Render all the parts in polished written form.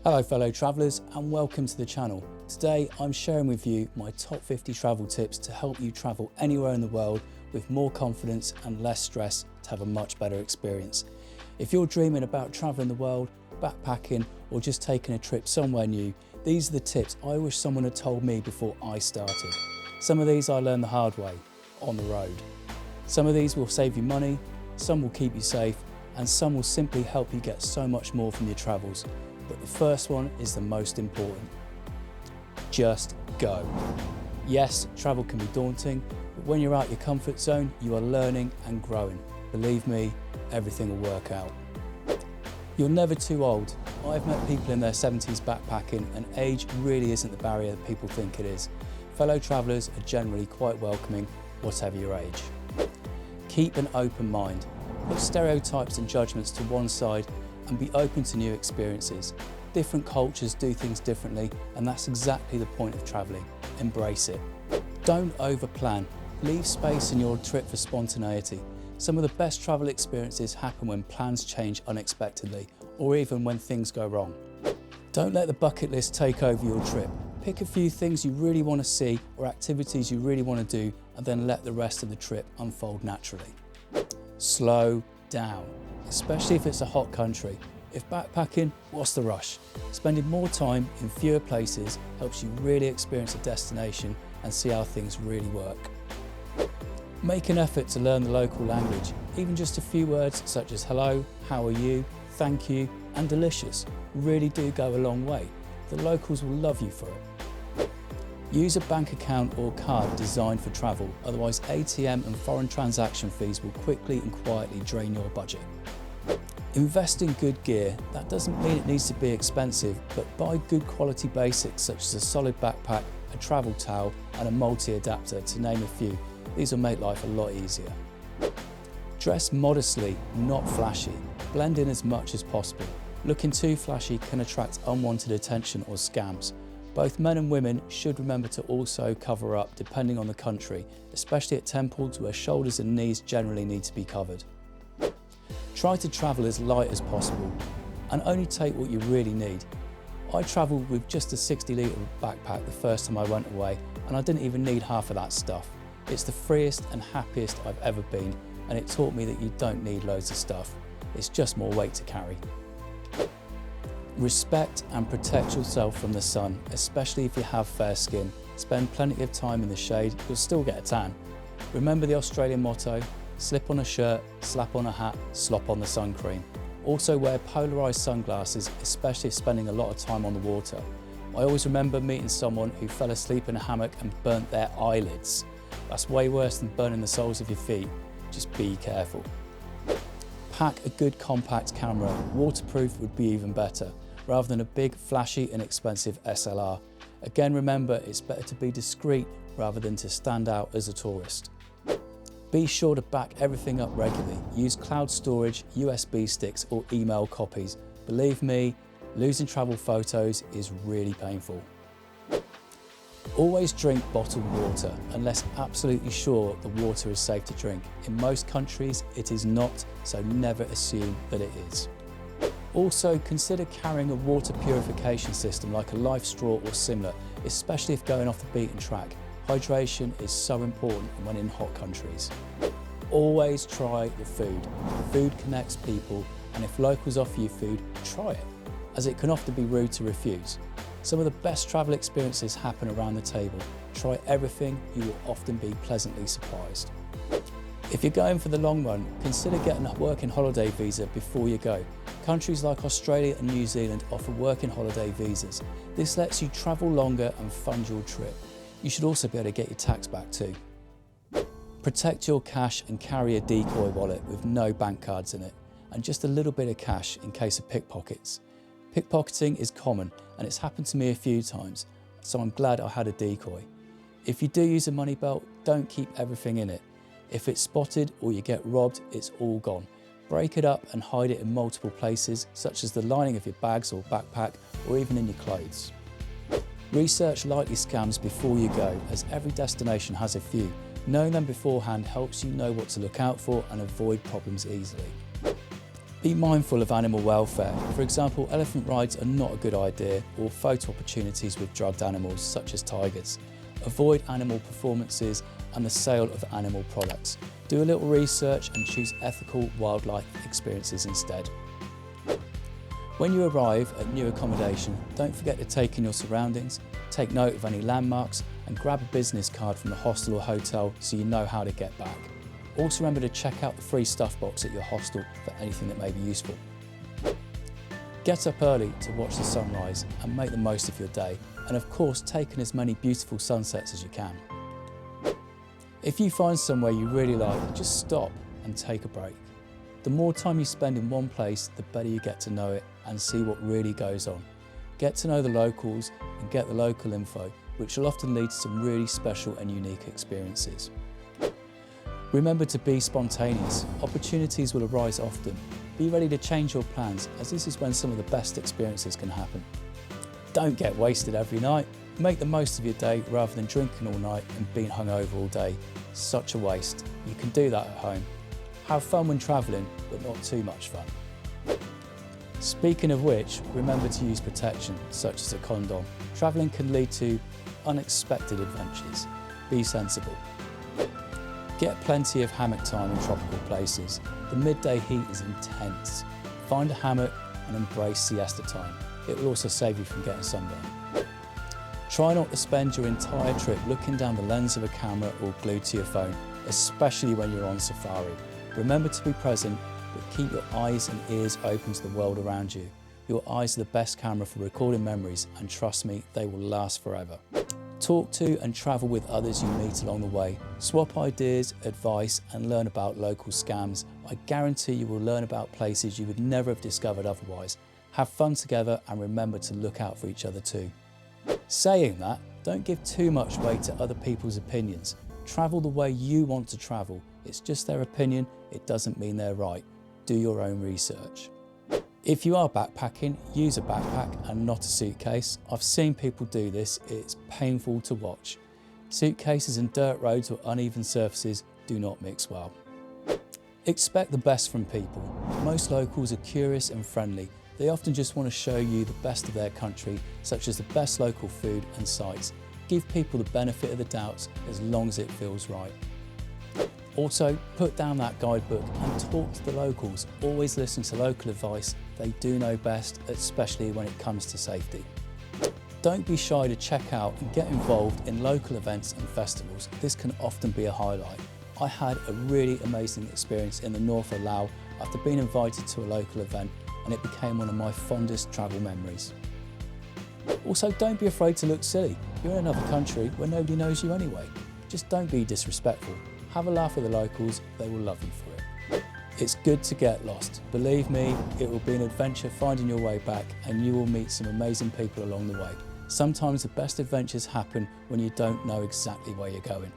Hello fellow travellers and welcome to the channel. Today I'm sharing with you my top 50 travel tips to help you travel anywhere in the world with more confidence and less stress to have a much better experience. If you're dreaming about travelling the world, backpacking or just taking a trip somewhere new, these are the tips I wish someone had told me before I started. Some of these I learned the hard way, on the road. Some of these will save you money, some will keep you safe and some will simply help you get so much more from your travels. But the first one is the most important. Just go. Yes, travel can be daunting, but when you're out your comfort zone, you are learning and growing. Believe me, everything will work out. You're never too old. I've met people in their 70s backpacking and age really isn't the barrier that people think it is. Fellow travellers are generally quite welcoming, whatever your age. Keep an open mind. Put stereotypes and judgments to one side and be open to new experiences. Different cultures do things differently and that's exactly the point of travelling. Embrace it. Don't overplan. Leave space in your trip for spontaneity. Some of the best travel experiences happen when plans change unexpectedly or even when things go wrong. Don't let the bucket list take over your trip. Pick a few things you really want to see or activities you really want to do and then let the rest of the trip unfold naturally. Slow down. Especially if it's a hot country. If backpacking, what's the rush? Spending more time in fewer places helps you really experience a destination and see how things really work. Make an effort to learn the local language. Even just a few words such as hello, how are you, thank you, and delicious really do go a long way. The locals will love you for it. Use a bank account or card designed for travel, otherwise ATM and foreign transaction fees will quickly and quietly drain your budget. Invest in good gear. That doesn't mean it needs to be expensive, but buy good quality basics such as a solid backpack, a travel towel and a multi-adapter to name a few. These will make life a lot easier. Dress modestly, not flashy. Blend in as much as possible. Looking too flashy can attract unwanted attention or scams. Both men and women should remember to also cover up depending on the country, especially at temples where shoulders and knees generally need to be covered. Try to travel as light as possible and only take what you really need. I travelled with just a 60-litre backpack the first time I went away and I didn't even need half of that stuff. It's the freest and happiest I've ever been and it taught me that you don't need loads of stuff. It's just more weight to carry. Respect and protect yourself from the sun, especially if you have fair skin. Spend plenty of time in the shade, you'll still get a tan. Remember the Australian motto, slip on a shirt, slap on a hat, slop on the sun cream. Also wear polarised sunglasses, especially if spending a lot of time on the water. I always remember meeting someone who fell asleep in a hammock and burnt their eyelids. That's way worse than burning the soles of your feet. Just be careful. Pack a good compact camera. Waterproof would be even better, rather than a big, flashy and expensive SLR. Again, remember it's better to be discreet rather than to stand out as a tourist. Be sure to back everything up regularly. Use cloud storage, USB sticks or email copies. Believe me, losing travel photos is really painful. Always drink bottled water unless absolutely sure the water is safe to drink. In most countries it is not, so never assume that it is. Also consider carrying a water purification system like a life straw or similar, especially if going off the beaten track. Hydration is so important when in hot countries. Always try the food. Food connects people and if locals offer you food, try it, as it can often be rude to refuse. Some of the best travel experiences happen around the table. Try everything, you will often be pleasantly surprised. If you're going for the long run, consider getting a working holiday visa before you go. Countries like Australia and New Zealand offer working holiday visas. This lets you travel longer and fund your trip. You should also be able to get your tax back too. Protect your cash and carry a decoy wallet with no bank cards in it and just a little bit of cash in case of pickpockets. Pickpocketing is common and it's happened to me a few times, so I'm glad I had a decoy. If you do use a money belt, don't keep everything in it. If it's spotted or you get robbed, it's all gone. Break it up and hide it in multiple places, such as the lining of your bags or backpack or even in your clothes. Research likely scams before you go, as every destination has a few. Knowing them beforehand helps you know what to look out for and avoid problems easily. Be mindful of animal welfare. For example, elephant rides are not a good idea, or photo opportunities with drugged animals such as tigers. Avoid animal performances and the sale of animal products. Do a little research and choose ethical wildlife experiences instead. When you arrive at new accommodation, don't forget to take in your surroundings, take note of any landmarks, and grab a business card from the hostel or hotel so you know how to get back. Also remember to check out the free stuff box at your hostel for anything that may be useful. Get up early to watch the sunrise and make the most of your day, and of course take in as many beautiful sunsets as you can. If you find somewhere you really like, just stop and take a break. The more time you spend in one place, the better you get to know it and see what really goes on. Get to know the locals and get the local info, which will often lead to some really special and unique experiences. Remember to be spontaneous. Opportunities will arise often. Be ready to change your plans, as this is when some of the best experiences can happen. Don't get wasted every night. Make the most of your day rather than drinking all night and being hungover all day. Such a waste. You can do that at home. Have fun when travelling, but not too much fun. Speaking of which, remember to use protection, such as a condom. Travelling can lead to unexpected adventures. Be sensible. Get plenty of hammock time in tropical places. The midday heat is intense. Find a hammock and embrace siesta time. It will also save you from getting sunburned. Try not to spend your entire trip looking down the lens of a camera or glued to your phone, especially when you're on safari. Remember to be present, but keep your eyes and ears open to the world around you. Your eyes are the best camera for recording memories, and trust me, they will last forever. Talk to and travel with others you meet along the way. Swap ideas, advice, and learn about local scams. I guarantee you will learn about places you would never have discovered otherwise. Have fun together and remember to look out for each other too. Saying that, don't give too much weight to other people's opinions. Travel the way you want to travel. It's just their opinion, it doesn't mean they're right. Do your own research. If you are backpacking, use a backpack and not a suitcase. I've seen people do this, it's painful to watch. Suitcases and dirt roads or uneven surfaces do not mix well. Expect the best from people. Most locals are curious and friendly. They often just want to show you the best of their country, such as the best local food and sights. Give people the benefit of the doubt as long as it feels right. Also, put down that guidebook and talk to the locals. Always listen to local advice. They do know best, especially when it comes to safety. Don't be shy to check out and get involved in local events and festivals. This can often be a highlight. I had a really amazing experience in the north of Laos after being invited to a local event, and it became one of my fondest travel memories. Also, don't be afraid to look silly. You're in another country where nobody knows you anyway. Just don't be disrespectful. Have a laugh with the locals, they will love you for it. It's good to get lost. Believe me, it will be an adventure finding your way back, and you will meet some amazing people along the way. Sometimes the best adventures happen when you don't know exactly where you're going.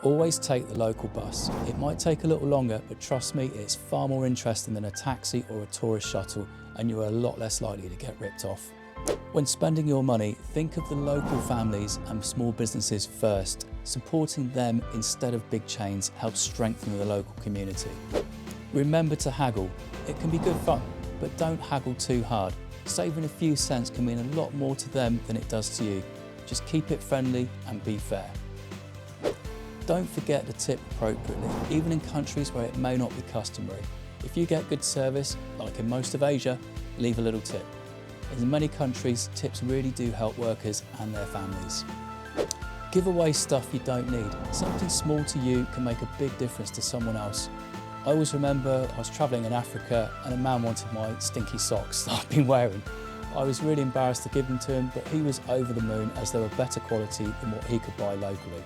Always take the local bus. It might take a little longer, but trust me, it's far more interesting than a taxi or a tourist shuttle, and you're a lot less likely to get ripped off. When spending your money, think of the local families and small businesses first. Supporting them instead of big chains helps strengthen the local community. Remember to haggle. It can be good fun, but don't haggle too hard. Saving a few cents can mean a lot more to them than it does to you. Just keep it friendly and be fair. Don't forget to tip appropriately, even in countries where it may not be customary. If you get good service, like in most of Asia, leave a little tip. In many countries, tips really do help workers and their families. Give away stuff you don't need. Something small to you can make a big difference to someone else. I always remember I was travelling in Africa and a man wanted my stinky socks that I've been wearing. I was really embarrassed to give them to him, but he was over the moon as they were better quality than what he could buy locally.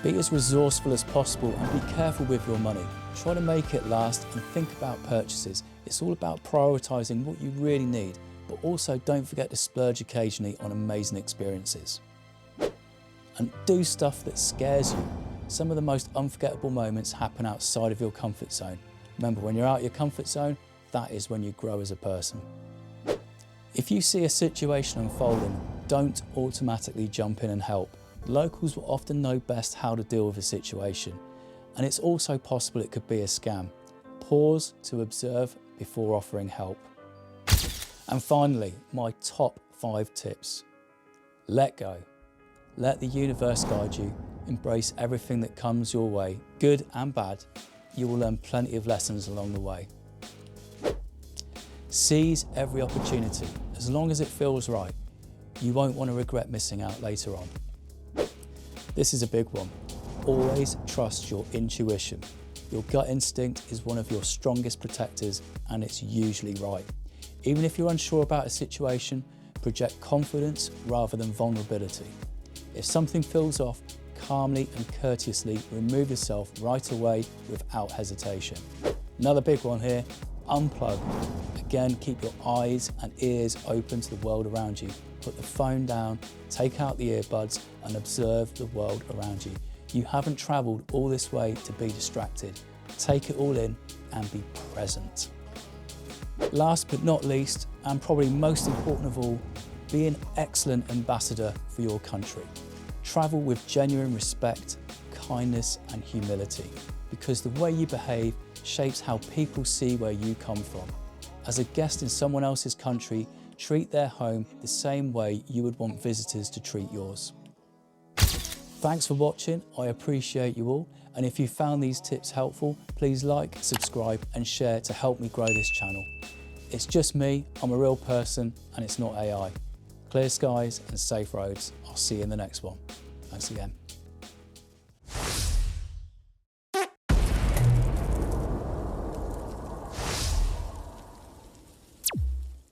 Be as resourceful as possible and be careful with your money. Try to make it last and think about purchases. It's all about prioritising what you really need, but also don't forget to splurge occasionally on amazing experiences. And do stuff that scares you. Some of the most unforgettable moments happen outside of your comfort zone. Remember, when you're out of your comfort zone, that is when you grow as a person. If you see a situation unfolding, don't automatically jump in and help. Locals will often know best how to deal with a situation. And it's also possible it could be a scam. Pause to observe before offering help. And finally, my top 5 tips. Let go. Let the universe guide you. Embrace everything that comes your way, good and bad. You will learn plenty of lessons along the way. Seize every opportunity, as long as it feels right. You won't want to regret missing out later on. This is a big one. Always trust your intuition. Your gut instinct is one of your strongest protectors, and it's usually right. Even if you're unsure about a situation, project confidence rather than vulnerability. If something feels off, calmly and courteously remove yourself right away without hesitation. Another big one here, unplug. Again, keep your eyes and ears open to the world around you. Put the phone down, take out the earbuds and observe the world around you. You haven't travelled all this way to be distracted. Take it all in and be present. Last but not least, and probably most important of all, be an excellent ambassador for your country. Travel with genuine respect, kindness and humility, because the way you behave shapes how people see where you come from. As a guest in someone else's country, treat their home the same way you would want visitors to treat yours. Thanks for watching, I appreciate you all, and if you found these tips helpful, please like, subscribe and share to help me grow this channel. It's just me, I'm a real person and it's not AI. Clear skies and safe roads. I'll see you in the next one. Thanks again.